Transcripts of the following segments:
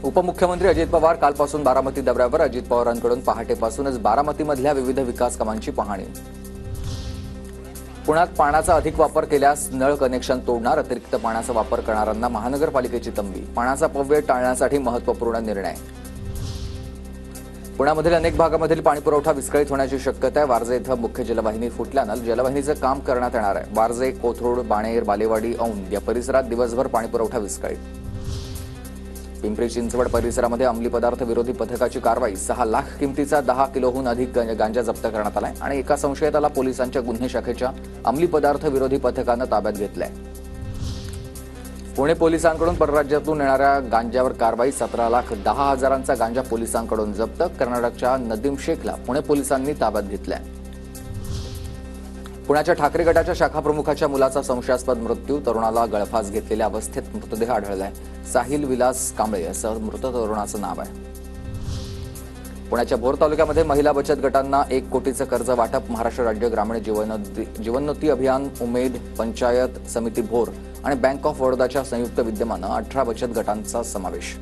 उपमुख्यमंत्री अजित पवार कालपासून बारामती दौऱ्यावर. अजित पवारांकडून पहाटेपासूनच बारामतीमधल्या विविध विकास कामांची पाहणी. पुण्यात पाण्याचा अधिक वापर केल्यास नळ कनेक्शन तोडणार. अतिरिक्त पाण्याचा वापर करणाऱ्यांना महानगरपालिकेची तंबी. पाण्याचा अपव्यय टाळण्यासाठी महत्त्वपूर्ण निर्णय. पुण्यामधील अनेक भागामधील पाणीपुरवठा विस्कळीत होण्याची शक्यता आहे. वारजे इथं मुख्य जलवाहिनी फुटल्यानं जलवाहिनीचं काम करण्यात येणार आहे. वारजे, कोथरूड, बाणेर, बालेवाडी, औंध या परिसरात दिवसभर पाणीपुरवठा विस्कळीत. पिंपरी चिंचवड परिसरामध्ये अंमली पदार्थ विरोधी पथकाची कारवाई. 6 लाख किमतीचा 10 किलोहून अधिक गांजा जप्त करण्यात आलाय आणि एका संशयिताला पोलिसांच्या गुन्हे शाखेच्या अंमली पदार्थ विरोधी पथकानं ताब्यात घेतलंय. पुणे पोलिसांकडून परराज्यातून येणाऱ्या गांजावर कारवाई. 17,10,000चा गांजा पोलिसांकडून जप्त. कर्नाटकच्या नदीम शेखला पुणे पोलिसांनी ताब्यात घेतलाय. पुण्याच्या ठाकरे गटाच्या शाखाप्रमुखाच्या मुलाचा संशयास्पद मृत्यू. तरुणाला गळफास घेतलेल्या अवस्थेत मृतदेह आढळलाय. साहिल विलास कांबळे असं मृत तरुणाचं नाव आहे. पुण्याच्या भोर तालुक्यामध्ये महिला बचत गटांना 1 कोटीचं कर्ज वाटप. महाराष्ट्र राज्य ग्रामीण जीवनोन्नती अभियान, उमेद, पंचायत समिती भोर आणि बँक ऑफ बडोदाच्या संयुक्त विद्यमानं 18 बचत गटांचा समावेश.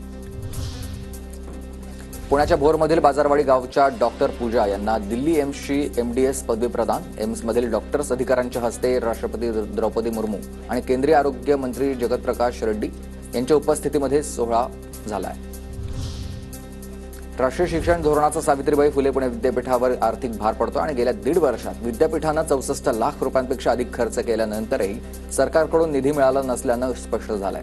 पुण्याच्या भोरमधील बाजारवाडी गावच्या डॉक्टर पूजा यांना दिल्ली एम्सची MDS पदवी प्रदान. एम्समधील डॉक्टर्स अधिकाऱ्यांच्या हस्ते राष्ट्रपती द्रौपदी मुर्मू आणि केंद्रीय आरोग्य मंत्री जगत प्रकाश रेड्डी यांच्या उपस्थितीमध्ये सोहळा झाला. राष्ट्रीय शिक्षण धोरणाचा सावित्रीबाई फुले पुणे विद्यापीठावर आर्थिक भार पडतो आणि गेल्या 1.5 वर्षात विद्यापीठानं 64 लाख रुपयांपेक्षा अधिक खर्च केल्यानंतरही सरकारकडून निधी मिळाला नसल्यानं स्पष्ट झालंय.